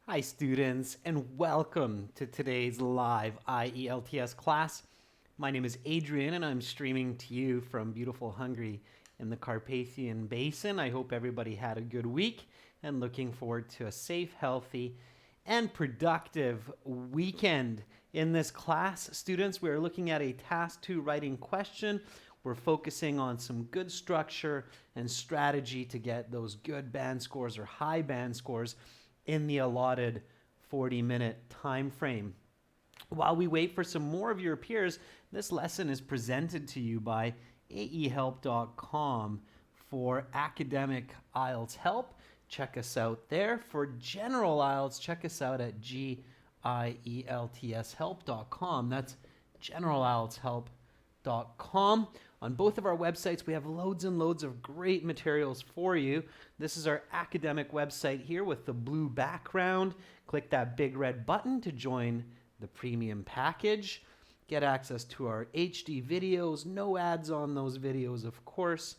Hi students, and welcome to today's live IELTS class. My name is Adrian and I'm streaming to you from beautiful Hungary in the Carpathian Basin. I hope everybody had a good week and looking forward to a safe, healthy, and productive weekend. In this class, students, we're looking at a task 2 writing question. We're focusing on some good structure and strategy to get those good band scores or high band scores in the allotted 40-minute time frame. While we wait for some more of your peers, this lesson is presented to you by aehelp.com. For academic IELTS help, check us out there. For general IELTS, check us out at gieltshelp.com. That's generalieltshelp.com. On both of our websites, we have loads and loads of great materials for you. This is our academic website here with the blue background. Click that big red button to join the premium package. Get access to our HD videos, no ads on those videos, of course,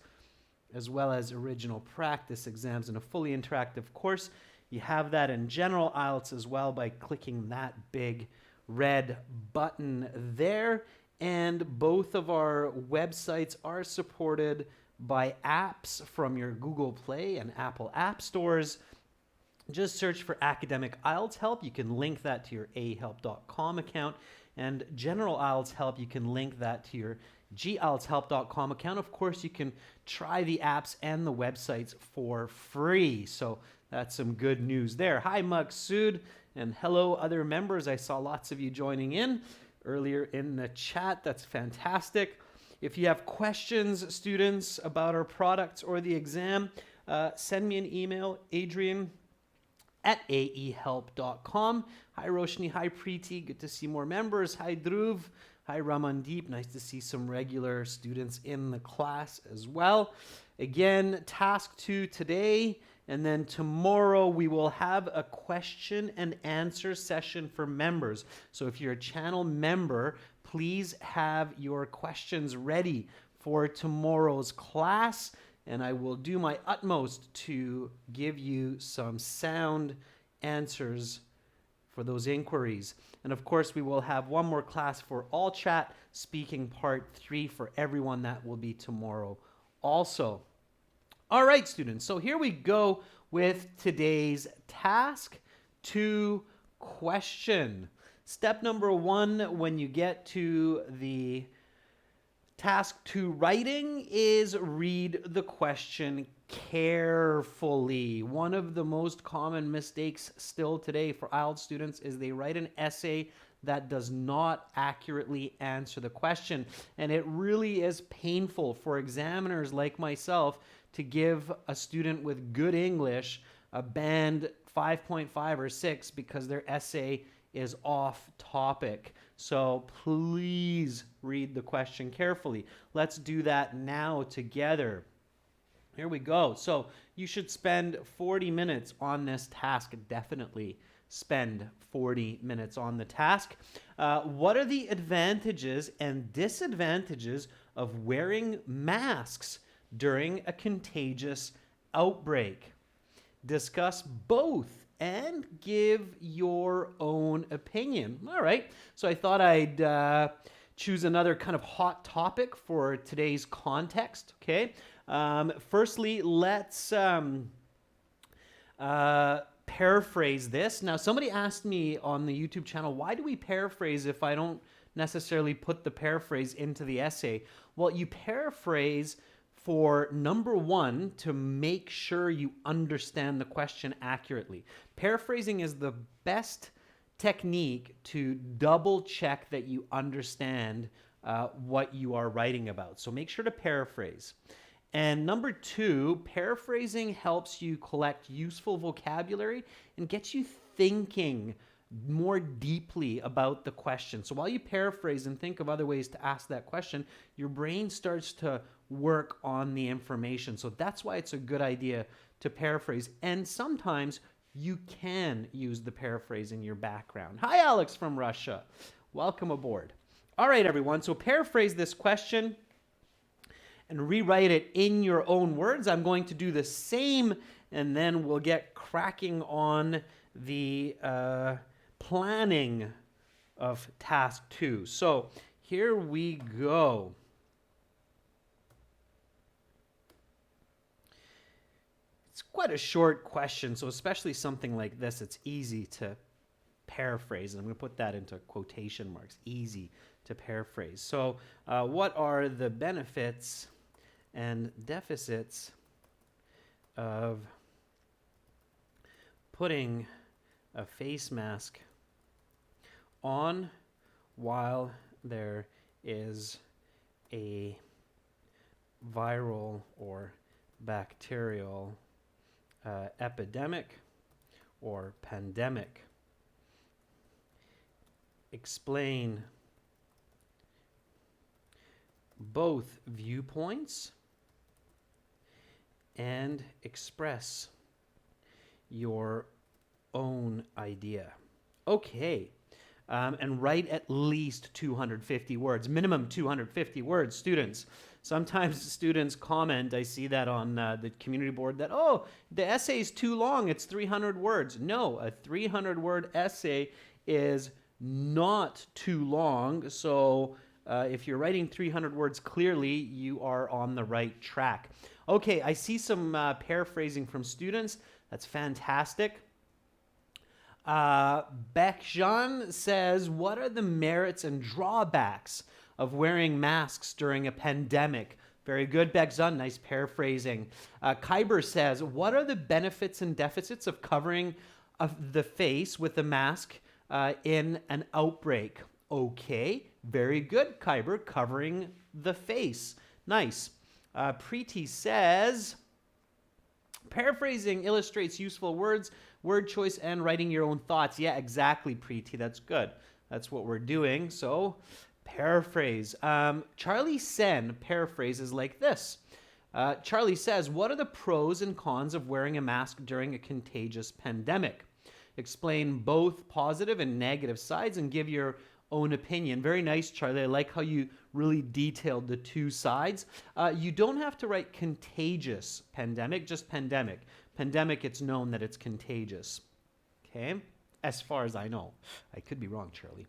as well as original practice exams and a fully interactive course. You have that in general IELTS as well by clicking that big red button there. And both of our websites are supported by apps from your Google Play and Apple App Stores. Just search for Academic IELTS Help. You can link that to your ahelp.com account. And General IELTS Help, you can link that to your gieltshelp.com account. Of course, you can try the apps and the websites for free. So that's some good news there. Hi, Maksud, and hello, other members. I saw lots of you joining in earlier in the chat. That's fantastic. If you have questions, students, about our products or the exam, send me an email, adrian@aehelp.com. Hi, Roshni. Hi, Preeti. Good to see more members. Hi, Dhruv. Hi, Ramandeep. Nice to see some regular students in the class as well. Again, task 2 today. And then tomorrow we will have a question and answer session for members. So if you're a channel member, please have your questions ready for tomorrow's class. And I will do my utmost to give you some sound answers for those inquiries. And of course, we will have one more class for all chat speaking part 3 for everyone. That will be tomorrow also. All right, students, so here we go with today's task 2 question. Step number 1 when you get to the task 2 writing is read the question carefully. One of the most common mistakes still today for IELTS students is they write an essay that does not accurately answer the question. And it really is painful for examiners like myself to give a student with good English a band 5.5 or 6 because their essay is off topic. So please read the question carefully. Let's do that now together. Here we go. So you should spend 40 minutes on this task. Definitely spend 40 minutes on the task. What are the advantages and disadvantages of wearing masks during a contagious outbreak? Discuss both and give your own opinion. All right, so I thought I'd choose another kind of hot topic for today's context, okay? Firstly, let's paraphrase this. Now, somebody asked me on the YouTube channel, why do we paraphrase if I don't necessarily put the paraphrase into the essay? Well, you paraphrase for number 1, to make sure you understand the question accurately. Paraphrasing is the best technique to double check that you understand what you are writing about. So make sure to paraphrase. And number 2, paraphrasing helps you collect useful vocabulary and gets you thinking more deeply about the question. So while you paraphrase and think of other ways to ask that question, your brain starts to work on the information. So that's why it's a good idea to paraphrase. And sometimes you can use the paraphrase in your background. Hi, Alex from Russia. Welcome aboard. All right, everyone. So paraphrase this question and rewrite it in your own words. I'm going to do the same and then we'll get cracking on the planning of task 2. So here we go. It's quite a short question, so especially something like this, it's easy to paraphrase. And I'm going to put that into quotation marks, easy to paraphrase. So what are the benefits and deficits of putting a face mask on while there is a viral or bacterial epidemic or pandemic? Explain both viewpoints and express your own idea. Okay. And write at least 250 words, minimum 250 words, students. Sometimes students comment, I see that on the community board, that, oh, the essay is too long, it's 300 words. No, a 300-word essay is not too long. So if you're writing 300 words clearly, you are on the right track. Okay, I see some paraphrasing from students. That's fantastic. Bekjan says, what are the merits and drawbacks of wearing masks during a pandemic? Very good, Bekjan. Nice paraphrasing. Kyber says, what are the benefits and deficits of covering the face with a mask in an outbreak? Okay, very good, Kyber. Covering the face. Nice. Preeti says, paraphrasing illustrates useful words, word choice, and writing your own thoughts. Yeah, exactly, Preeti. That's good. That's what we're doing. So, paraphrase. Charlie Sen paraphrases like this. Charlie says, what are the pros and cons of wearing a mask during a contagious pandemic? Explain both positive and negative sides and give your own opinion. Very nice, Charlie. I like how you really detailed the two sides. You don't have to write contagious pandemic, just pandemic. Pandemic, it's known that it's contagious. Okay? As far as I know. I could be wrong, Charlie.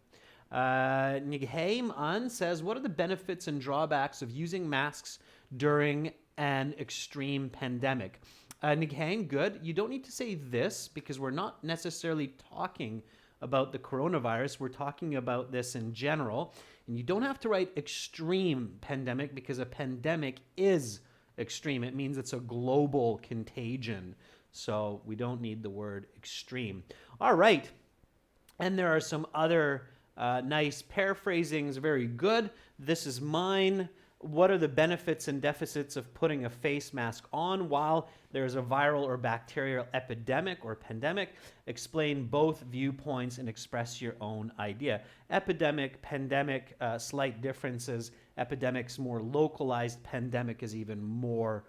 Nigheim An says, what are the benefits and drawbacks of using masks during an extreme pandemic? Nigheim, good. You don't need to say this because we're not necessarily talking about the coronavirus. We're talking about this in general. And you don't have to write extreme pandemic because a pandemic is extreme. It means it's a global contagion. So we don't need the word extreme. All right. And there are some other nice paraphrasings. Very good. This is mine. What are the benefits and deficits of putting a face mask on while there's a viral or bacterial epidemic or pandemic? Explain both viewpoints and express your own idea. Epidemic, pandemic, slight differences. Epidemic's more localized. Pandemic is even more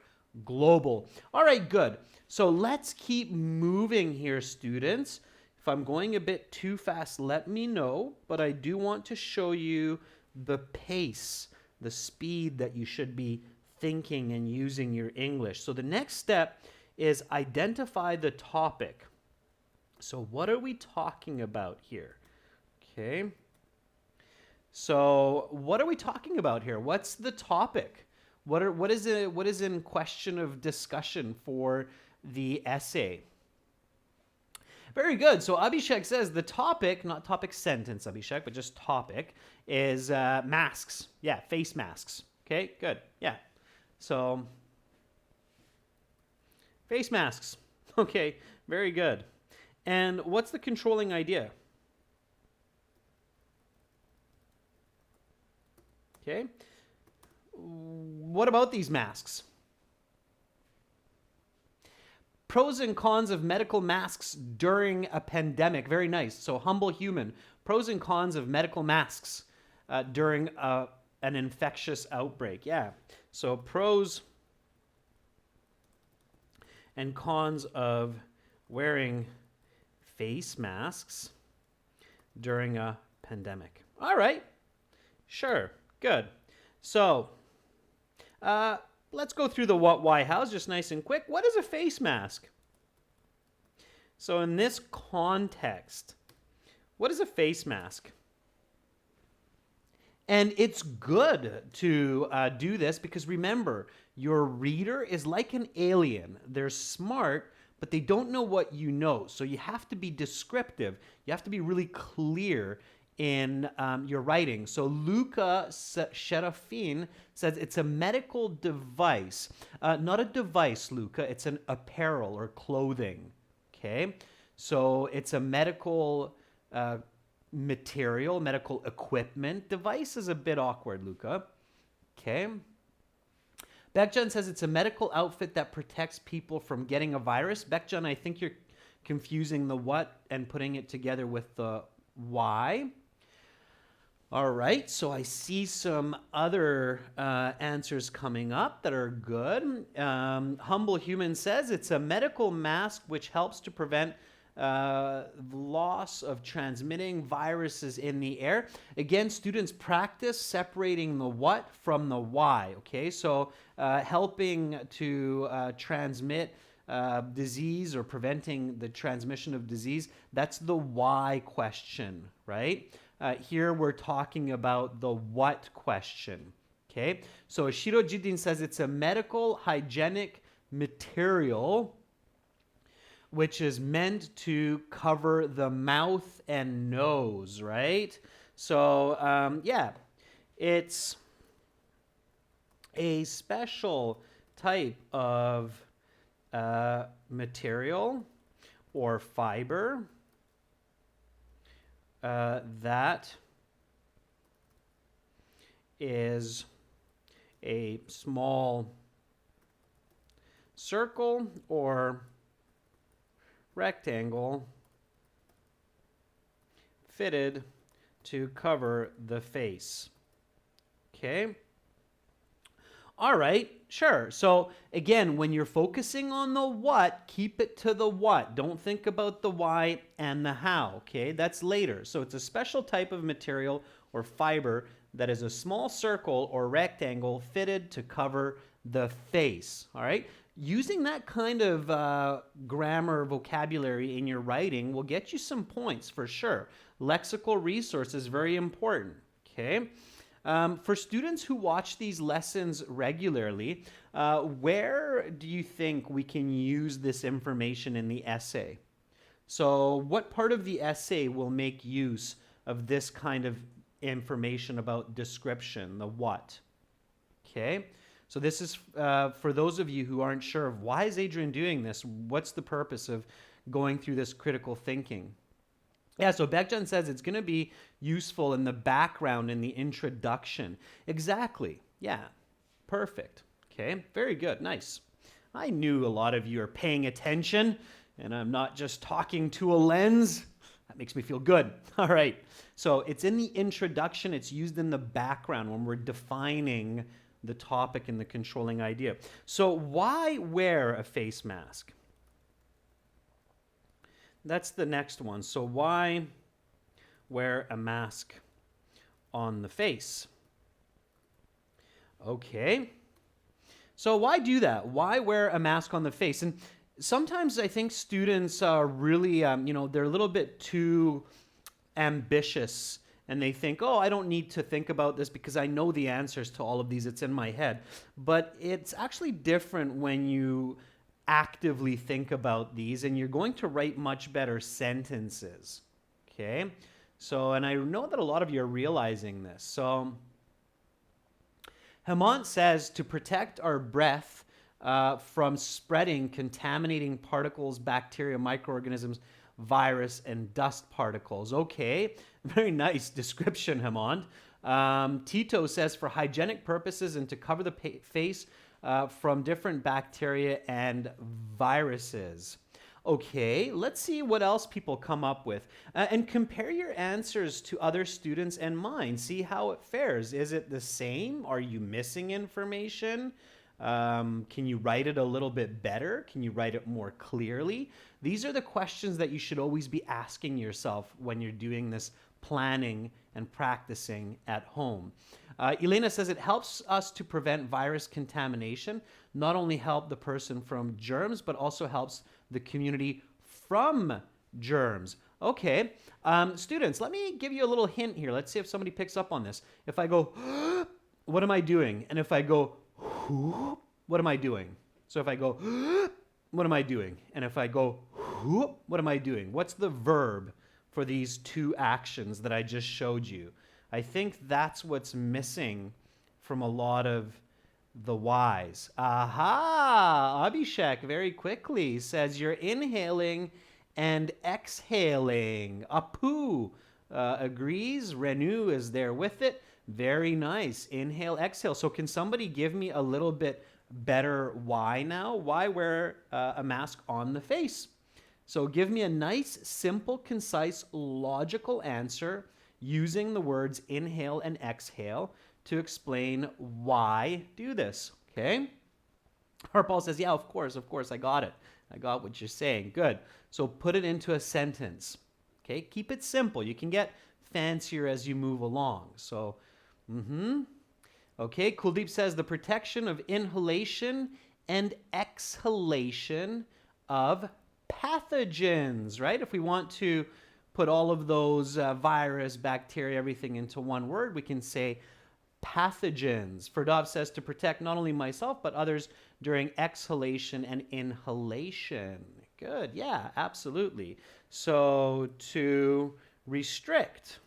global. All right, good. So let's keep moving here, students. If I'm going a bit too fast, let me know, but I do want to show you the pace, the speed that you should be thinking and using your English. So the next step is identify the topic. So what are we talking about here? Okay. So what are we talking about here? What's the topic? What is in question of discussion for the essay? Very good. So Abhishek says the topic, not topic sentence, Abhishek, but just topic, is masks. Yeah, face masks. Okay, good. Yeah. So, face masks. Okay, very good. And what's the controlling idea? Okay. What about these masks? Pros and cons of medical masks during a pandemic. Very nice. So humble human. Pros and cons of medical masks during an infectious outbreak. Yeah. So pros and cons of wearing face masks during a pandemic. All right. Sure. Good. So let's go through the what, why, hows, just nice and quick. What is a face mask? So in this context, what is a face mask? And it's good to do this because remember, your reader is like an alien. They're smart, but they don't know what you know. So you have to be descriptive. You have to be really clear in your writing. So Luca Sherafin says it's a medical device. Not a device, Luca. It's an apparel or clothing. Okay? So it's a medical material, medical equipment. Device is a bit awkward, Luca. Okay. Bekjan says it's a medical outfit that protects people from getting a virus. Bekjan, I think you're confusing the what and putting it together with the why. All right, so I see some other answers coming up that are good. Humble Human says it's a medical mask which helps to prevent loss of transmitting viruses in the air. Again, students practice separating the what from the why, okay? So helping to transmit disease or preventing the transmission of disease, that's the why question, right? Here we're talking about the what question, okay? So Shiro Jidin says it's a medical hygienic material which is meant to cover the mouth and nose, right? So, yeah, it's a special type of material or fiber that is a small circle or rectangle fitted to cover the face. Okay? All right, sure. So again, when you're focusing on the what, keep it to the what. Don't think about the why and the how, okay? That's later. So it's a special type of material or fiber that is a small circle or rectangle fitted to cover the face, all right? Using that kind of grammar vocabulary in your writing will get you some points for sure. Lexical resource is very important, okay? For students who watch these lessons regularly, where do you think we can use this information in the essay? So what part of the essay will make use of this kind of information about description, the what? Okay, so this is for those of you who aren't sure of why is Adrian doing this, what's the purpose of going through this critical thinking? Yeah, so Bekjan says it's going to be useful in the background, in the introduction. Exactly. Yeah, perfect. Okay, very good. Nice. I knew a lot of you are paying attention, and I'm not just talking to a lens. That makes me feel good. All right. So it's in the introduction. It's used in the background when we're defining the topic and the controlling idea. So why wear a face mask? That's the next one. So why wear a mask on the face? Okay. So why do that? Why wear a mask on the face? And sometimes I think students are really, they're a little bit too ambitious and they think, oh, I don't need to think about this because I know the answers to all of these. It's in my head. But it's actually different when you actively think about these and you're going to write much better sentences. Okay? So, and I know that a lot of you are realizing this. So, Hemant says to protect our breath from spreading contaminating particles, bacteria, microorganisms, virus, and dust particles. Okay, very nice description, Hemant. Tito says for hygienic purposes and to cover the face from different bacteria and viruses. Okay, let's see what else people come up with. And compare your answers to other students and mine. See how it fares. Is it the same? Are you missing information? Can you write it a little bit better? Can you write it more clearly? These are the questions that you should always be asking yourself when you're doing this planning and practicing at home. Elena says it helps us to prevent virus contamination, not only help the person from germs, but also helps the community from germs. Okay, students, let me give you a little hint here. Let's see if somebody picks up on this. If I go, what am I doing? And if I go, what am I doing? So if I go, what am I doing? And if I go, what am I doing? What's the verb for these two actions that I just showed you? I think that's what's missing from a lot of the Y's. Aha! Abhishek very quickly says you're inhaling and exhaling. Apu agrees. Renu is there with it. Very nice. Inhale, exhale. So can somebody give me a little bit better why now? Why wear a mask on the face? So give me a nice, simple, concise, logical answer using the words inhale and exhale to explain why do this, okay? Harpal says, yeah, of course, I got it. I got what you're saying. Good. So put it into a sentence, okay? Keep it simple. You can get fancier as you move along. So, okay, Kuldeep says the protection of inhalation and exhalation of pathogens, right? If we want to put all of those virus, bacteria, everything into one word, we can say pathogens. Ferdov says to protect not only myself, but others during exhalation and inhalation. Good. Yeah, absolutely. So to restrict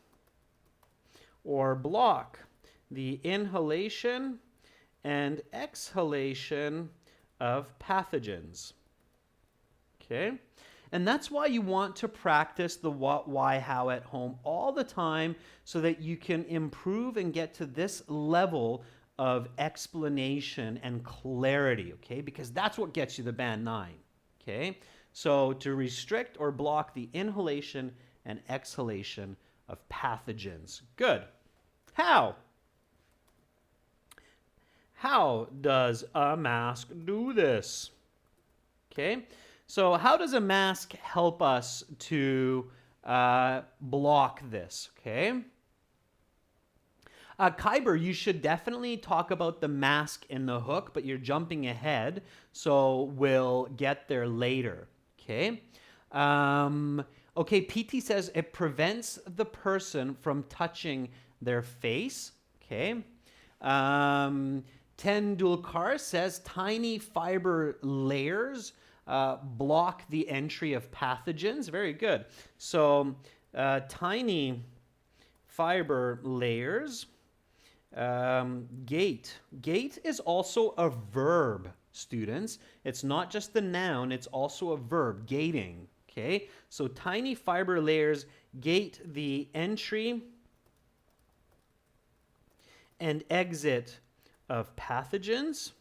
or block the inhalation and exhalation of pathogens. Okay? And that's why you want to practice the what, why, how at home all the time so that you can improve and get to this level of explanation and clarity, okay? Because that's what gets you the band 9, okay? So to restrict or block the inhalation and exhalation of pathogens. Good. How? How does a mask do this? Okay? So how does a mask help us to block this, okay? Kyber, you should definitely talk about the mask in the hook, but you're jumping ahead, so we'll get there later, okay? Okay, PT says it prevents the person from touching their face, okay? Tendulkar says tiny fiber layers block the entry of pathogens. Very good. So tiny fiber layers. Gate. Gate is also a verb, students. It's not just the noun, it's also a verb, gating. Okay? So tiny fiber layers gate the entry and exit of pathogens.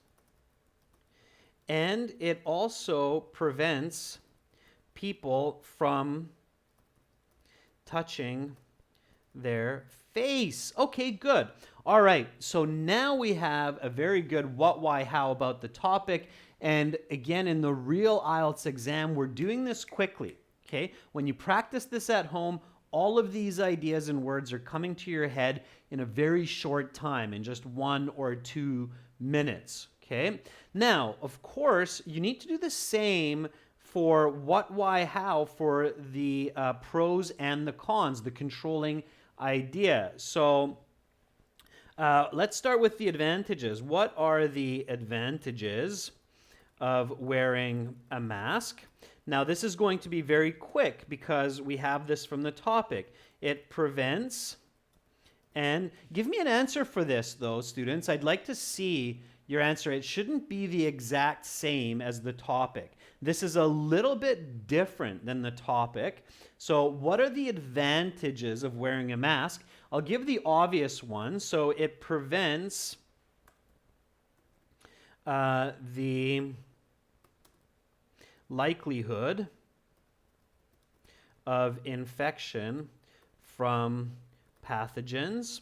And it also prevents people from touching their face. Okay, good. All right, so now we have a very good what, why, how about the topic. And again, in the real IELTS exam, we're doing this quickly, okay? When you practice this at home, all of these ideas and words are coming to your head in a very short time, in just 1 or 2 minutes, okay? Now, of course, you need to do the same for what, why, how for the pros and the cons, the controlling idea. So let's start with the advantages. What are the advantages of wearing a mask? Now, this is going to be very quick because we have this from the topic. It prevents, and give me an answer for this, though, students. I'd like to see your answer. It shouldn't be the exact same as the topic. This is a little bit different than the topic. So what are the advantages of wearing a mask? I'll give the obvious one. So it prevents the likelihood of infection from pathogens.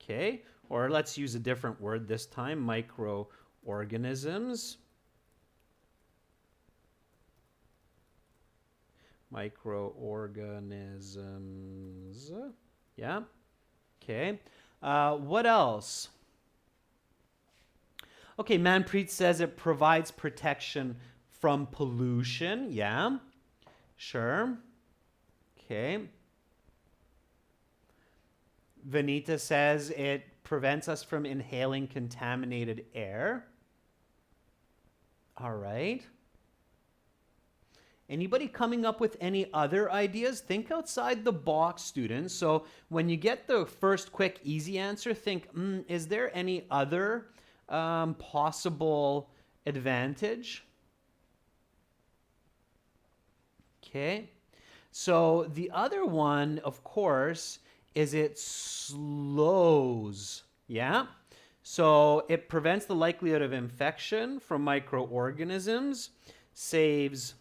Okay, or let's use a different word this time, microorganisms. Microorganisms. Yeah. Okay. What else? Okay, Manpreet says it provides protection from pollution. Yeah. Sure. Okay. Vanita says it prevents us from inhaling contaminated air. All right. Anybody coming up with any other ideas? Think outside the box, students. So when you get the first quick, easy answer, think, is there any other possible advantage? Okay. So the other one, of course, is it slows. Yeah. So it prevents the likelihood of infection from microorganisms, saves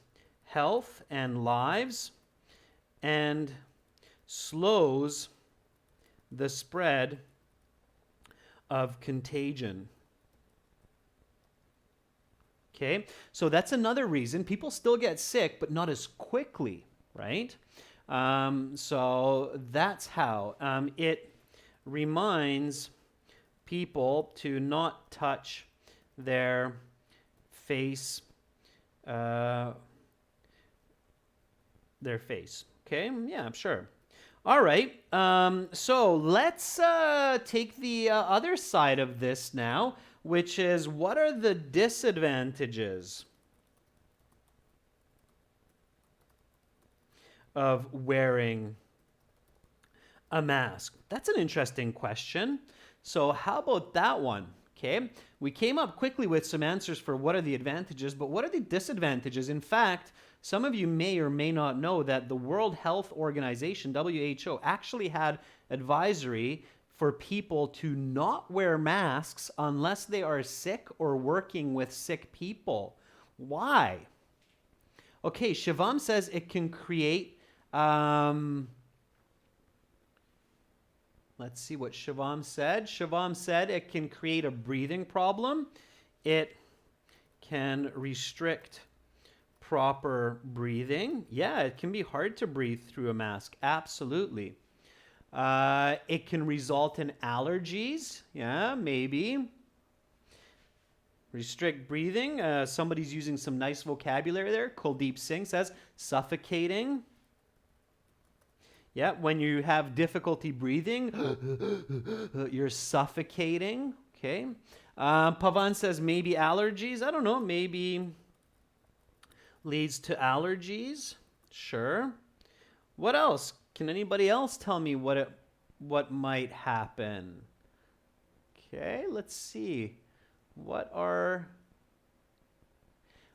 health and lives, and slows the spread of contagion. Okay, so that's another reason people still get sick, but not as quickly, right? So that's how it reminds people to not touch their face. Okay, yeah, sure. All right. So let's take the other side of this now, which is what are the disadvantages of wearing a mask? That's an interesting question. So how about that one? Okay, we came up quickly with some answers for what are the advantages, but what are the disadvantages? In fact, some of you may or may not know that the World Health Organization, WHO, actually had advisory for people to not wear masks unless they are sick or working with sick people. Why? Okay, Shivam says it can create let's see what Shivam said. Shivam said it can create a breathing problem. It can restrict proper breathing. Yeah, it can be hard to breathe through a mask. Absolutely. It can result in allergies. Yeah, maybe. Restrict breathing. Somebody's using some nice vocabulary there. Kuldeep Singh says suffocating. Yeah, when you have difficulty breathing, you're suffocating. Okay. Pavan says maybe allergies. I don't know. Maybe leads to allergies. Sure. What else? Can anybody else tell me what might happen? Okay, let's see.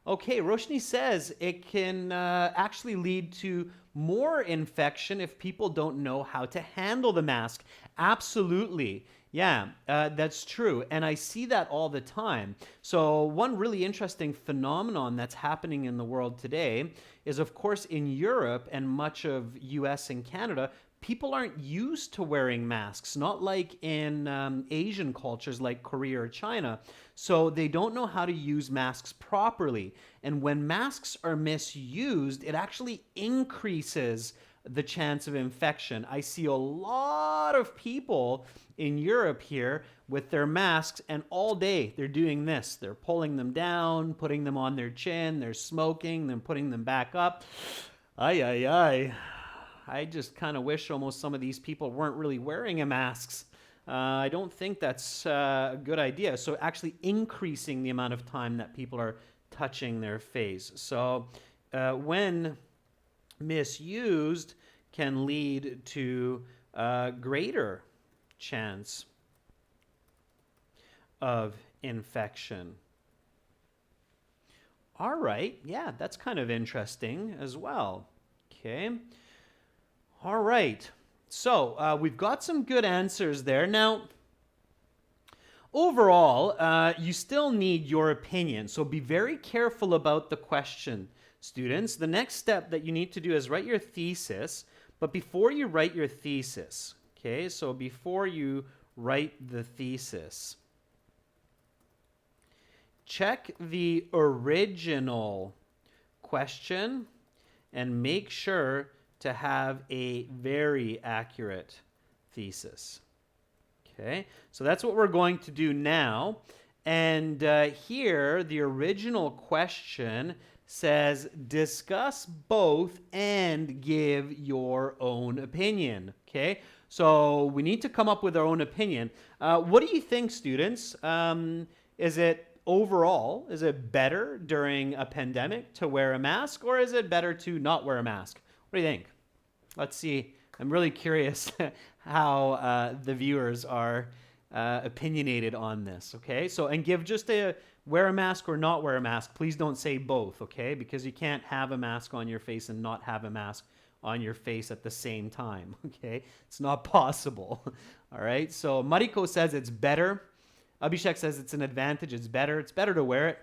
Okay, Roshni says it can actually lead to more infection if people don't know how to handle the mask. Absolutely. Yeah, that's true. And I see that all the time. So one really interesting phenomenon that's happening in the world today is, of course, in Europe and much of US and Canada, people aren't used to wearing masks, not like in Asian cultures like Korea or China. So they don't know how to use masks properly. And when masks are misused, it actually increases the chance of infection. I see a lot of people in Europe here with their masks, and all day they're doing this. They're pulling them down, putting them on their chin, they're smoking, then putting them back up. Ay, ay, ay. I just kind of wish almost some of these people weren't really wearing masks. I don't think that's a good idea. So actually increasing the amount of time that people are touching their face. So when misused, can lead to greater chance of infection. All right, yeah, that's kind of interesting as well. Okay. All right, so we've got some good answers there. Now, overall, you still need your opinion, so be very careful about the question, students. The next step that you need to do is write your thesis, but before you write your thesis, okay, so before you write the thesis, check the original question and make sure to have a very accurate thesis. Okay, so that's what we're going to do now. And here, the original question says discuss both and give your own opinion. Okay, so we need to come up with our own opinion. What do you think, students? Is it better during a pandemic to wear a mask, or is it better to not wear a mask? What do you think? Let's see. I'm really curious how the viewers are opinionated on this, okay? So, and give just a wear a mask or not wear a mask. Please don't say both, okay? Because you can't have a mask on your face and not have a mask on your face at the same time, okay? It's not possible, all right? So Mariko says it's better. Abhishek says it's an advantage. It's better. It's better to wear it.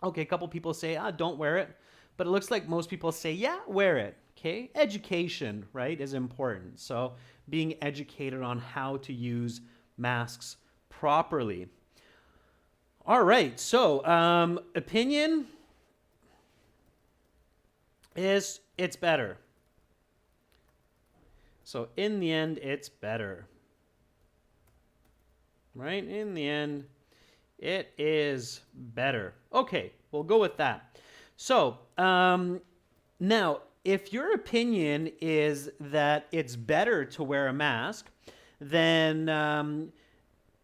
Okay, a couple people say, don't wear it. But it looks like most people say, yeah, wear it. Okay, education, right, is important. So being educated on how to use masks properly. All right, so opinion is it's better. So in the end, it's better. Right? In the end, it is better. Okay, we'll go with that. So now, if your opinion is that it's better to wear a mask, then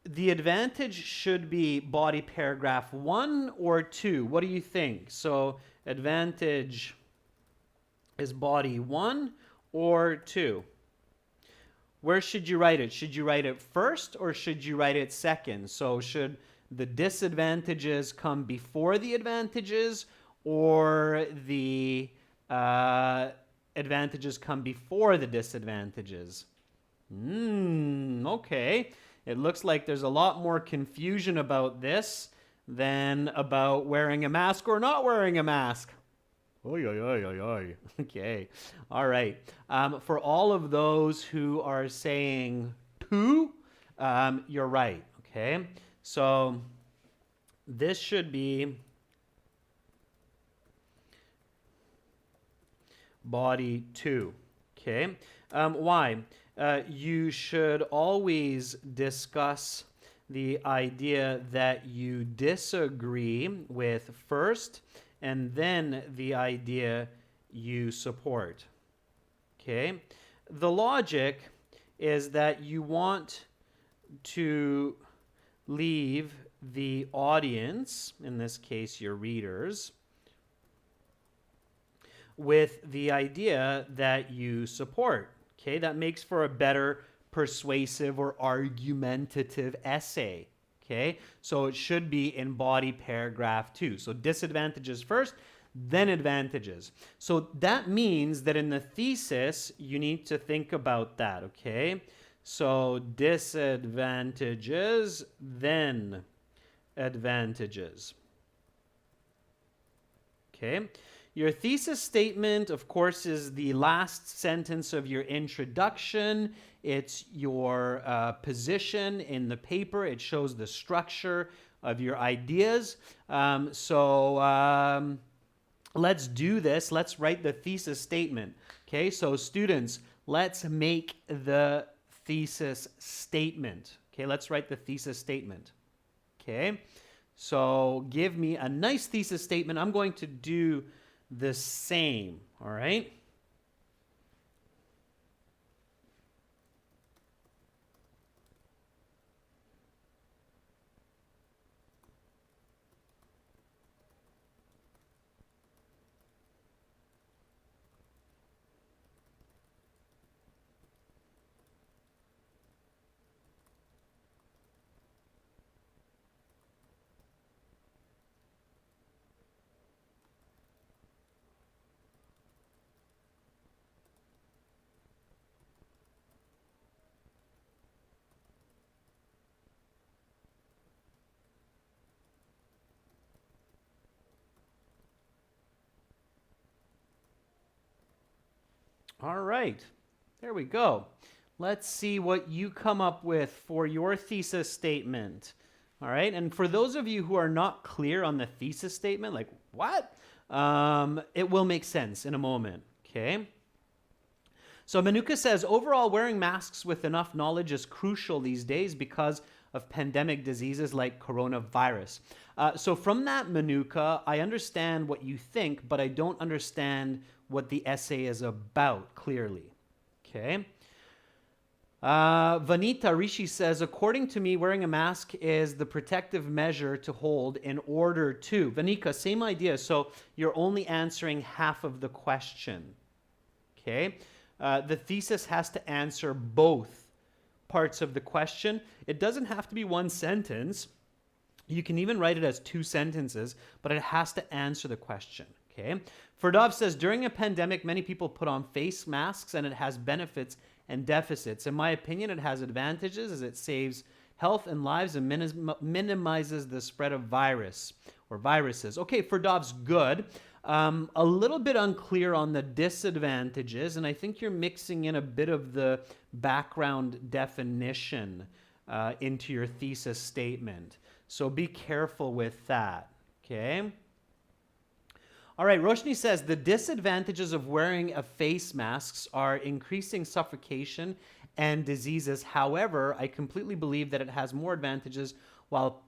the advantage should be body paragraph 1 or 2. What do you think? So advantage is body 1 or 2? Where should you write it? Should you write it first or should you write it second? So should the disadvantages come before the advantages, or the advantages come before the disadvantages? Okay. It looks like there's a lot more confusion about this than about wearing a mask or not wearing a mask. Oy, oy, oy, oy, oy. Okay. All right. For all of those who are saying 2, you're right. Okay. So this should be body 2. Okay. Why? You should always discuss the idea that you disagree with first, and then the idea you support. Okay? The logic is that you want to leave the audience, in this case your readers, with the idea that you support. Okay? That makes for a better persuasive or argumentative essay. Okay, so it should be in body paragraph 2. So disadvantages first, then advantages. So that means that in the thesis, you need to think about that, okay? So disadvantages, then advantages. Okay. Your thesis statement, of course, is the last sentence of your introduction. It's your position in the paper. It shows the structure of your ideas. Let's do this. Let's write the thesis statement. Okay, so students, let's make the thesis statement. Okay, let's write the thesis statement. Okay, so give me a nice thesis statement. I'm going to do the same, all right? All right, there we go. Let's see what you come up with for your thesis statement. All right, and for those of you who are not clear on the thesis statement, like what? It will make sense in a moment, okay? So Manuka says, overall, wearing masks with enough knowledge is crucial these days because of pandemic diseases like coronavirus. So from that, Manuka, I understand what you think, but I don't understand what the essay is about clearly. Okay. Vanita Rishi says, according to me, wearing a mask is the protective measure to hold in order to. Vanika, same idea. So you're only answering half of the question. Okay. The thesis has to answer both parts of the question. It doesn't have to be one sentence. You can even write it as 2 sentences, but it has to answer the question. Okay. Ferdov says, during a pandemic, many people put on face masks and it has benefits and deficits. In my opinion, it has advantages as it saves health and lives and minimizes the spread of virus or viruses. Okay, Ferdov's good. A little bit unclear on the disadvantages, and I think you're mixing in a bit of the background definition into your thesis statement. So be careful with that, okay? All right, Roshni says, the disadvantages of wearing a face masks are increasing suffocation and diseases. However, I completely believe that it has more advantages while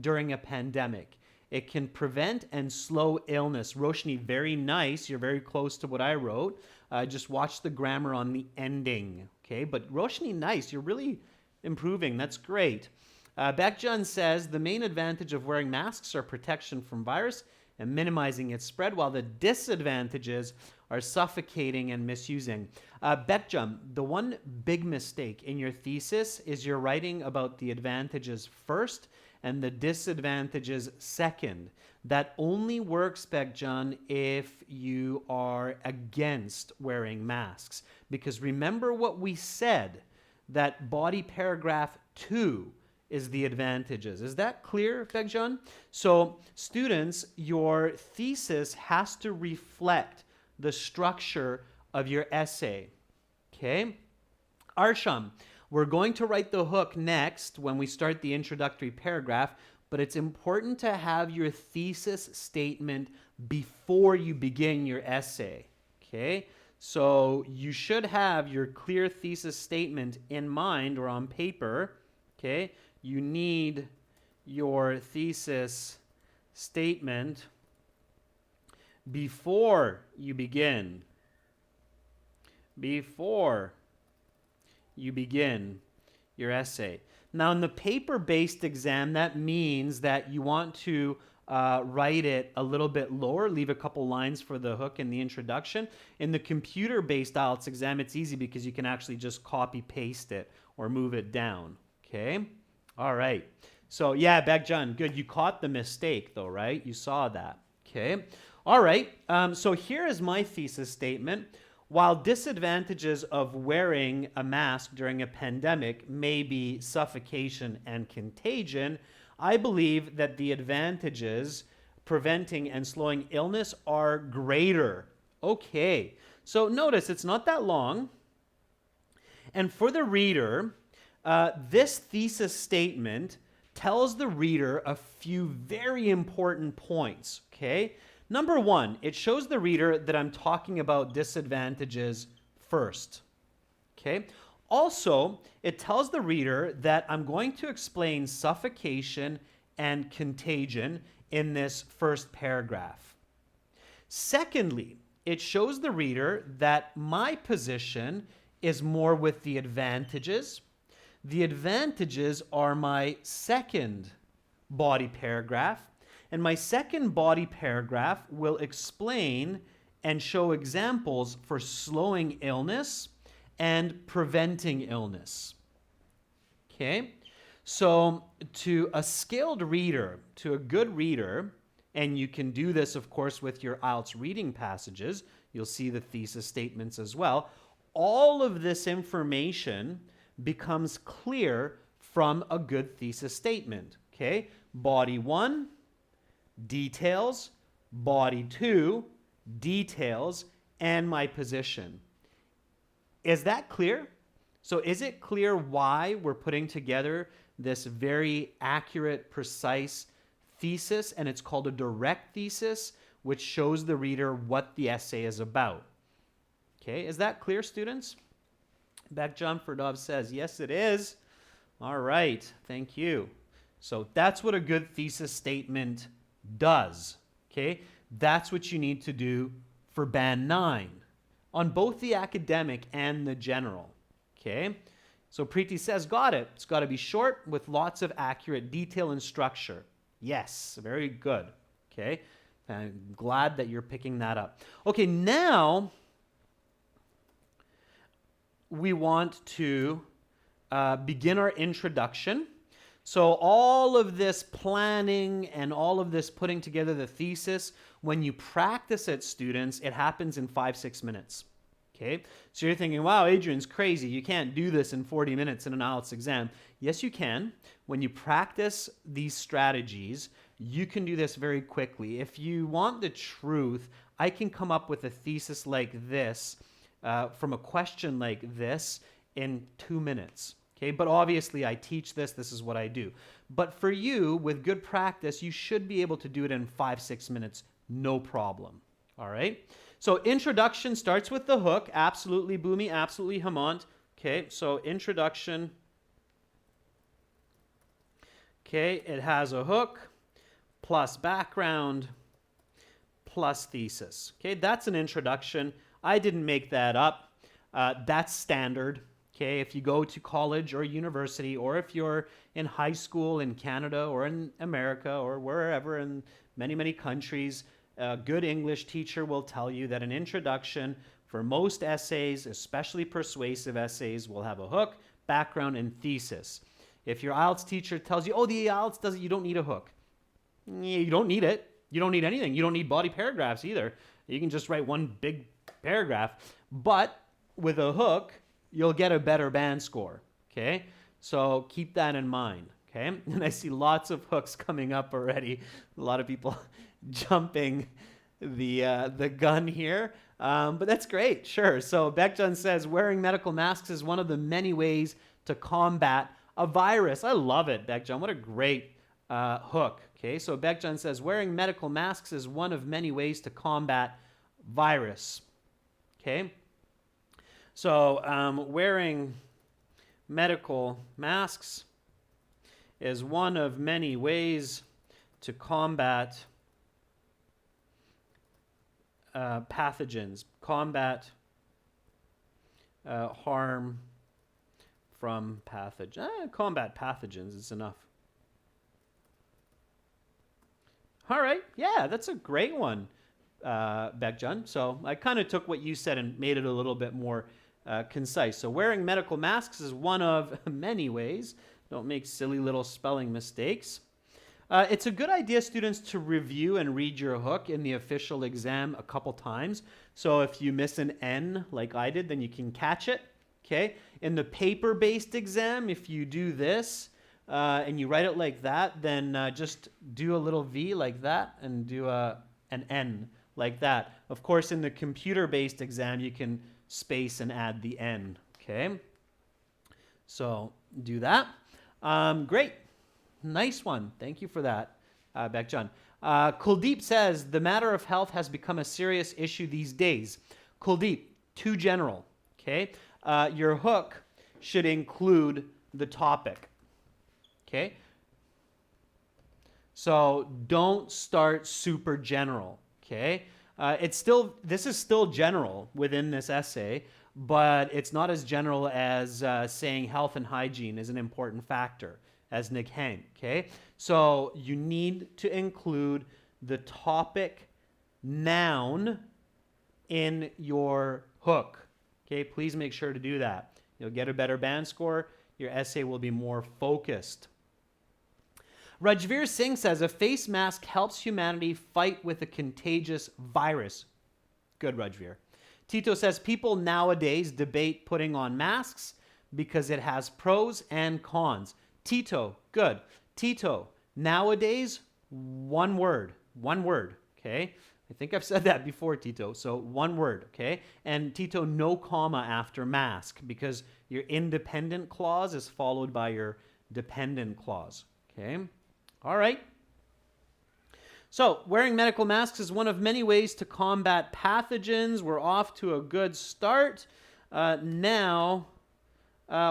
during a pandemic. It can prevent and slow illness. Roshni, very nice. You're very close to what I wrote. Just watch the grammar on the ending, okay? But Roshni, nice. You're really improving. That's great. Bekjan says, the main advantage of wearing masks are protection from virus and minimizing its spread, while the disadvantages are suffocating and misusing. Bekjam, the one big mistake in your thesis is you're writing about the advantages first and the disadvantages second. That only works, Bekjan, if you are against wearing masks. Because remember what we said, that body paragraph 2 is the advantages. Is that clear, Bekjan? So students, your thesis has to reflect the structure of your essay, okay? Arsham, we're going to write the hook next when we start the introductory paragraph, but it's important to have your thesis statement before you begin your essay, okay? So you should have your clear thesis statement in mind or on paper, okay? You need your thesis statement before you begin. Before you begin your essay. Now, in the paper-based exam, that means that you want to write it a little bit lower, leave a couple lines for the hook in the introduction. In the computer-based IELTS exam, it's easy because you can actually just copy-paste it or move it down, okay? All right. So, yeah, Bekjan, good. You caught the mistake, though, right? You saw that. Okay. All right. So here is my thesis statement. While disadvantages of wearing a mask during a pandemic may be suffocation and contagion, I believe that the advantages preventing and slowing illness are greater. Okay. So notice it's not that long. And for the reader, this thesis statement tells the reader a few very important points, okay? Number 1, it shows the reader that I'm talking about disadvantages first, okay? Also, it tells the reader that I'm going to explain suffocation and contagion in this first paragraph. Secondly, it shows the reader that my position is more with the advantages. The advantages are my second body paragraph, and my second body paragraph will explain and show examples for slowing illness and preventing illness. Okay? So to a skilled reader, to a good reader, and you can do this, of course, with your IELTS reading passages, you'll see the thesis statements as well, all of this information becomes clear from a good thesis statement, okay? Body 1, details. Body 2, details, and my position. Is that clear? So is it clear why we're putting together this very accurate, precise thesis, and it's called a direct thesis, which shows the reader what the essay is about? Okay, is that clear, students? Bekjan Ferdov says, yes, it is. All right, thank you. So that's what a good thesis statement does, okay? That's what you need to do for Band 9 on both the academic and the general, okay? So Preeti says, got it. It's got to be short with lots of accurate detail and structure. Yes, very good, okay? I'm glad that you're picking that up. Okay, now we want to begin our introduction. So all of this planning and all of this putting together the thesis, when you practice it, students, it happens in 5-6 minutes. Okay, so you're thinking, wow, Adrian's crazy. You can't do this in 40 minutes in an IELTS exam. Yes, you can. When you practice these strategies, you can do this very quickly. If you want the truth, I can come up with a thesis like this from a question like this in 2 minutes. Okay, but obviously I teach this. This is what I do. But for you, with good practice, you should be able to do it in 5-6 minutes, no problem. All right. So introduction starts with the hook. Absolutely, Boomy. Absolutely, Hamant. Okay, so introduction. Okay, it has a hook plus background plus thesis. Okay, that's an introduction. I didn't make that up. That's standard. Okay, if you go to college or university, or if you're in high school in Canada or in America or wherever in many, many countries, a good English teacher will tell you that an introduction for most essays, especially persuasive essays, will have a hook, background, and thesis. If your IELTS teacher tells you, oh, the IELTS does it, you don't need a hook. You don't need it. You don't need anything. You don't need body paragraphs either. You can just write one big paragraph. But with a hook, you'll get a better band score, okay? So keep that in mind, okay? And I see lots of hooks coming up already. A lot of people jumping the gun here, but that's great, sure. So Bekjan says, wearing medical masks is one of the many ways to combat a virus. I love it, Bekjan. What a great hook, okay? So Bekjan says, wearing medical masks is one of many ways to combat virus, okay? So wearing medical masks is one of many ways to combat pathogens, combat harm from pathogens. Combat pathogens is enough. All right, yeah, that's a great one, Bekjan. So I kind of took what you said and made it a little bit more concise. So wearing medical masks is one of many ways. Don't make silly little spelling mistakes. It's a good idea, students, to review and read your hook in the official exam a couple times. So if you miss an N like I did, then you can catch it. Okay. In the paper-based exam, if you do this and you write it like that, then just do a little V like that and do an N like that. Of course, in the computer-based exam, you can space and add the N, okay? So do that. Great. Nice one. Thank you for that, Bekjan. Kuldeep says, the matter of health has become a serious issue these days. Kuldeep, too general, okay? Your hook should include the topic, okay? So don't start super general, okay? This is still general within this essay, but it's not as general as saying health and hygiene is an important factor, as Nick Hang, okay? So you need to include the topic noun in your hook, okay? Please make sure to do that. You'll get a better band score. Your essay will be more focused. Rajveer Singh says, a face mask helps humanity fight with a contagious virus. Good, Rajveer. Tito says, people nowadays debate putting on masks because it has pros and cons. Tito, good. Tito, nowadays, one word, okay? I think I've said that before, Tito. So one word, okay? And Tito, no comma after mask because your independent clause is followed by your dependent clause, okay? All right. So wearing medical masks is one of many ways to combat pathogens. We're off to a good start. Now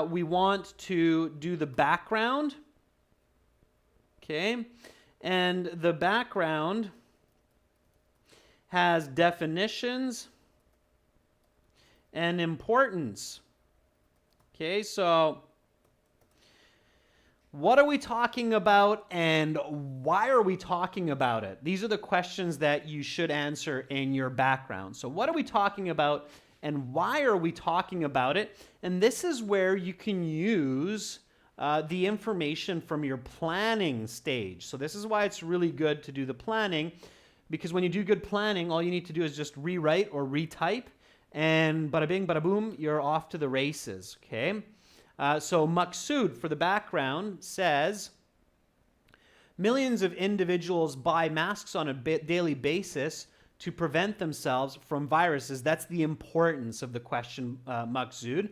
we want to do the background. Okay, and the background has definitions and importance. Okay, so what are we talking about and why are we talking about it? These are the questions that you should answer in your background. So what are we talking about and why are we talking about it? And this is where you can use the information from your planning stage. So this is why it's really good to do the planning, because when you do good planning, all you need to do is just rewrite or retype, and bada bing, bada boom, you're off to the races, okay? So Maqsood, for the background, says, millions of individuals buy masks on a daily basis to prevent themselves from viruses. That's the importance of the question, Maqsood.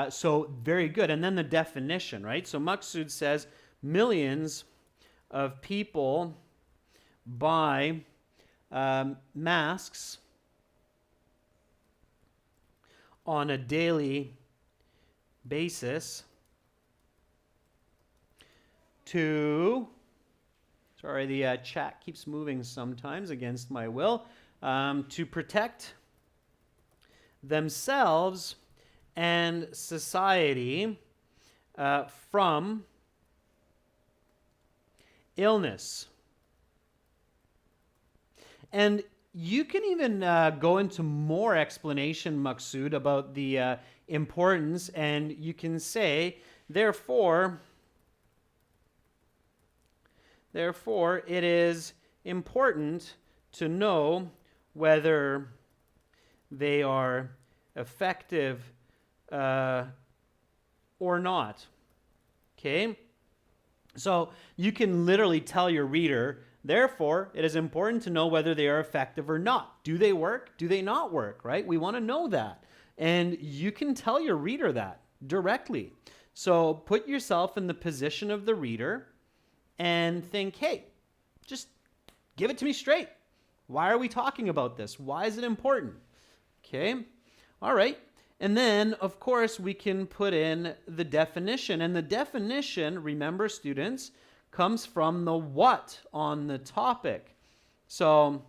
So very good. And then the definition, right? So Maqsood says millions of people buy masks on a daily basis to, sorry, the chat keeps moving sometimes against my will, to protect themselves and society from illness. And you can even go into more explanation, Maqsood, about the importance, and you can say, therefore, it is important to know whether they are effective or not. Okay? So you can literally tell your reader, therefore, it is important to know whether they are effective or not. Do they work? Do they not work, right? We want to know that. And you can tell your reader that directly. So put yourself in the position of the reader and think, hey, just give it to me straight. Why are we talking about this? Why is it important? Okay, all right. And then, of course, we can put in the definition. And the definition, remember, students, comes from the what on the topic. So,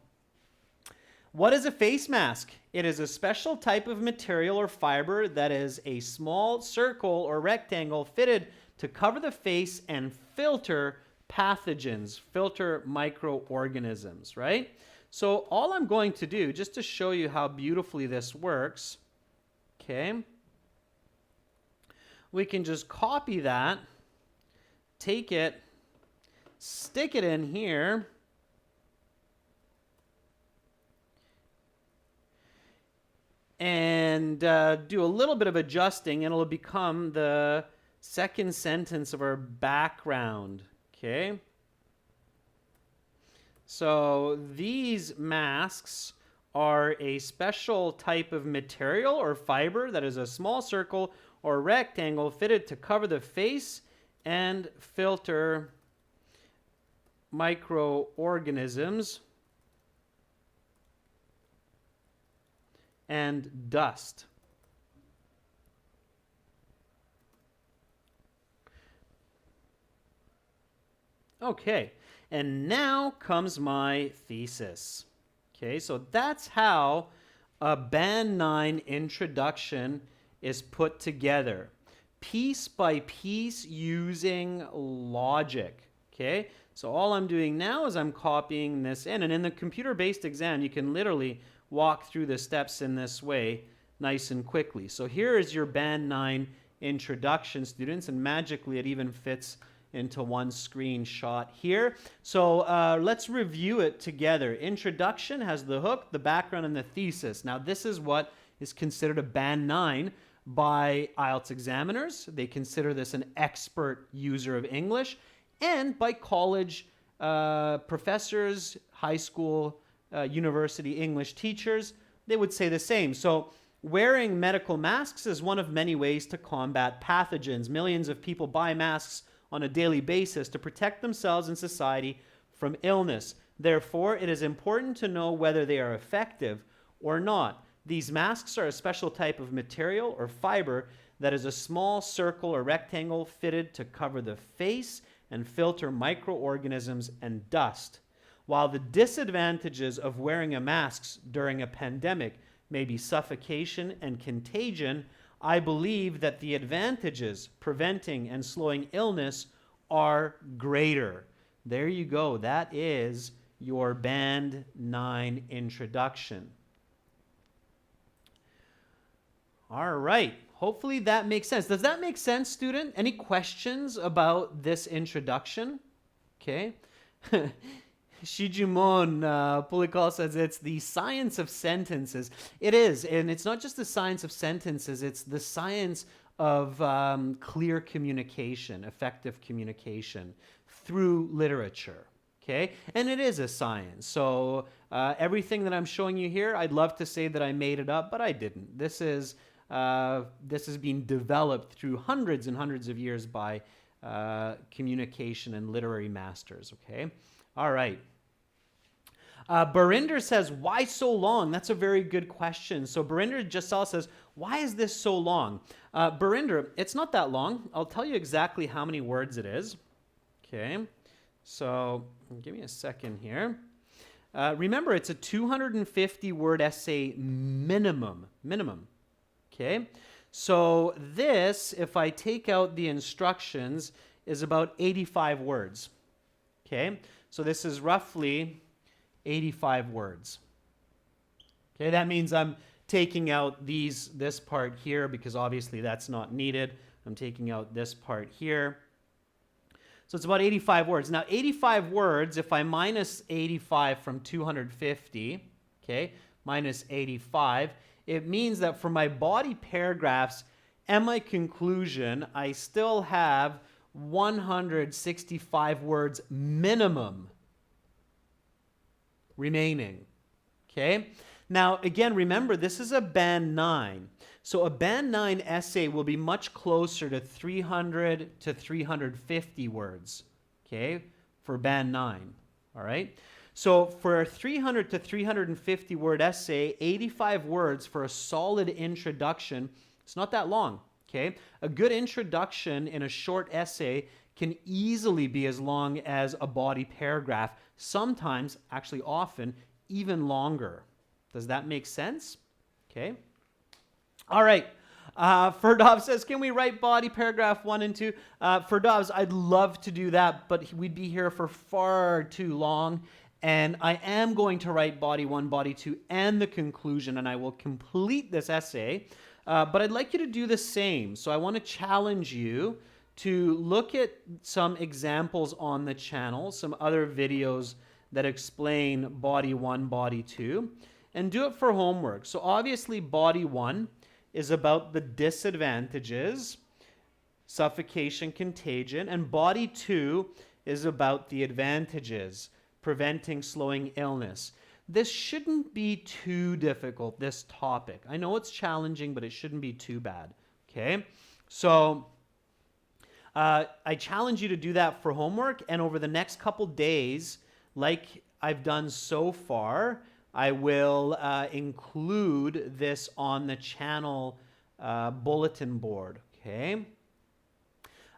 what is a face mask? It is a special type of material or fiber that is a small circle or rectangle fitted to cover the face and filter pathogens, filter microorganisms, right? So all I'm going to do, just to show you how beautifully this works, okay, we can just copy that, take it, stick it in here, and do a little bit of adjusting, and it'll become the second sentence of our background, okay? So these masks are a special type of material or fiber that is a small circle or rectangle fitted to cover the face and filter microorganisms and dust. Okay, and now comes my thesis. Okay, so that's how a Band 9 introduction is put together, piece by piece, using logic. Okay, so all I'm doing now is I'm copying this in, and in the computer-based exam, you can literally walk through the steps in this way nice and quickly. So here is your Band 9 introduction, students, and magically it even fits into one screenshot here. So let's review it together. Introduction has the hook, the background, and the thesis. Now this is what is considered a Band 9 by IELTS examiners. They consider this an expert user of English, and by college professors, high school, university English teachers, they would say the same. So wearing medical masks is one of many ways to combat pathogens. Millions of people buy masks on a daily basis to protect themselves and society from illness. Therefore, it is important to know whether they are effective or not. These masks are a special type of material or fiber that is a small circle or rectangle fitted to cover the face and filter microorganisms and dust. While the disadvantages of wearing a mask during a pandemic may be suffocation and contagion, I believe that the advantages preventing and slowing illness are greater. There you go. That is your Band 9 introduction. All right. Hopefully that makes sense. Does that make sense, student? Any questions about this introduction? Okay. Shijimon Pulikal says it's the science of sentences. It is, and it's not just the science of sentences, it's the science of clear communication, effective communication through literature. Okay, and it is a science. So everything that I'm showing you here, I'd love to say that I made it up, but I didn't. This is being developed through hundreds and hundreds of years by communication and literary masters. Okay, all right. Barinder says, why so long? That's a very good question. So Barinder Jasal says, why is this so long? Barinder, it's not that long. I'll tell you exactly how many words it is. Okay, so give me a second here. Remember, it's a 250-word essay minimum. Okay, so this, if I take out the instructions, is about 85 words. Okay, so this is roughly 85 words. Okay, that means I'm taking out this part here because obviously that's not needed. I'm taking out this part here. So it's about 85 words. Now 85 words, if I minus 85 from 250, okay, minus 85, it means that for my body paragraphs and my conclusion, I still have 165 words minimum remaining. Okay? Now, again, remember, this is a Band 9. So a Band 9 essay will be much closer to 300 to 350 words, okay, for Band 9, all right? So for a 300 to 350 word essay, 85 words for a solid introduction, it's not that long, okay? A good introduction in a short essay can easily be as long as a body paragraph, sometimes, actually often, even longer. Does that make sense? Okay. All right. Ferdov says, can we write body paragraph 1 and 2? Ferdovs, I'd love to do that, but we'd be here for far too long. And I am going to write body 1, body 2, and the conclusion, and I will complete this essay. But I'd like you to do the same. So I want to challenge you to look at some examples on the channel, some other videos that explain body 1, body 2, and do it for homework. So obviously body 1 is about the disadvantages, suffocation, contagion, and body 2 is about the advantages, preventing, slowing illness. This shouldn't be too difficult, this topic. I know it's challenging, but it shouldn't be too bad, okay? So I challenge you to do that for homework, and over the next couple days, like I've done so far, I will include this on the channel bulletin board, okay?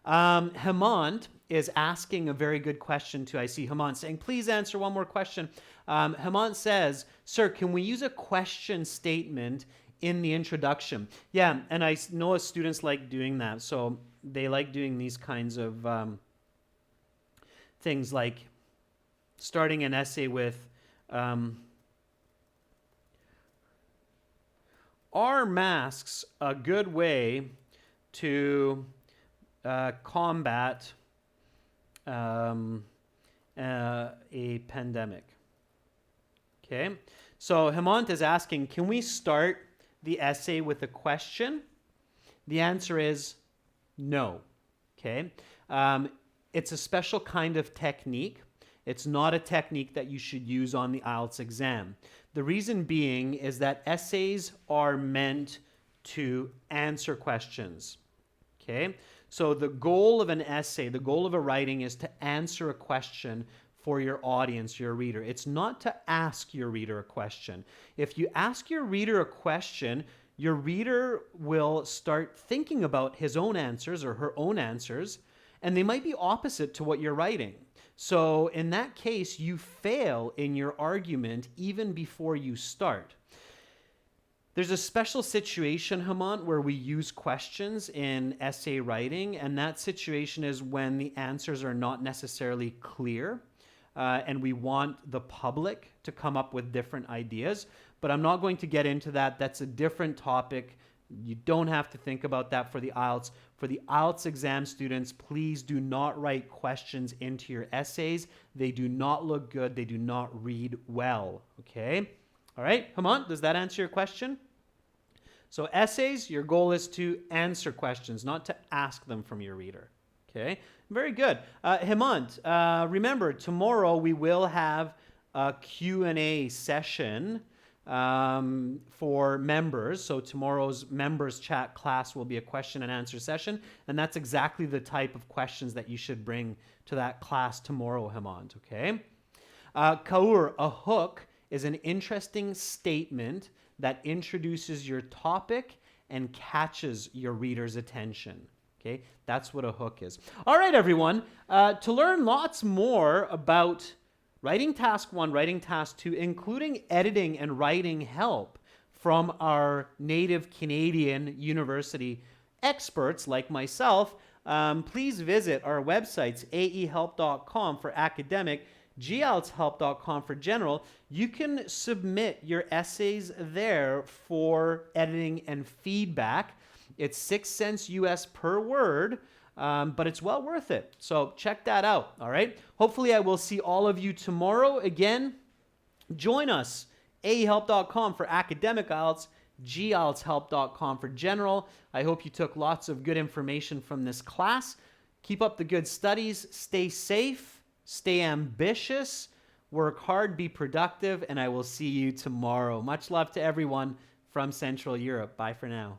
Hemant is asking a very good question too. I see Hemant saying, please answer one more question. Hemant says, sir, can we use a question statement in the introduction? Yeah, and I know students like doing that. So they like doing these kinds of things like starting an essay with, are masks a good way to combat a pandemic? Okay, so Hemant is asking, can we start the essay with a question? The answer is no, okay? It's a special kind of technique. It's not a technique that you should use on the IELTS exam. The reason being is that essays are meant to answer questions, okay? So the goal of an essay, the goal of a writing is to answer a question for your audience, your reader. It's not to ask your reader a question. If you ask your reader a question, your reader will start thinking about his own answers or her own answers, and they might be opposite to what you're writing. So in that case, you fail in your argument even before you start. There's a special situation, Hemant, where we use questions in essay writing, and that situation is when the answers are not necessarily clear, and we want the public to come up with different ideas. But I'm not going to get into that. That's a different topic. You don't have to think about that for the IELTS. For the IELTS exam students, please do not write questions into your essays. They do not look good. They do not read well, okay? All right, Hemant, does that answer your question? So essays, your goal is to answer questions, not to ask them from your reader. Okay, very good. Hemant, remember, tomorrow we will have a Q&A session for members. So tomorrow's members chat class will be a question and answer session, and that's exactly the type of questions that you should bring to that class tomorrow, Hemant, okay? Kaur, a hook is an interesting statement that introduces your topic and catches your reader's attention. Okay, that's what a hook is. All right, everyone. To learn lots more about writing task 1, writing task 2, including editing and writing help from our native Canadian university experts like myself, please visit our websites, aehelp.com for academic, gieltshelp.com for general. You can submit your essays there for editing and feedback. It's 6 cents US per word, but it's well worth it. So check that out, all right? Hopefully I will see all of you tomorrow. Again, join us, aehelp.com for academic IELTS, gieltshelp.com for general. I hope you took lots of good information from this class. Keep up the good studies. Stay safe. Stay ambitious. Work hard. Be productive. And I will see you tomorrow. Much love to everyone from Central Europe. Bye for now.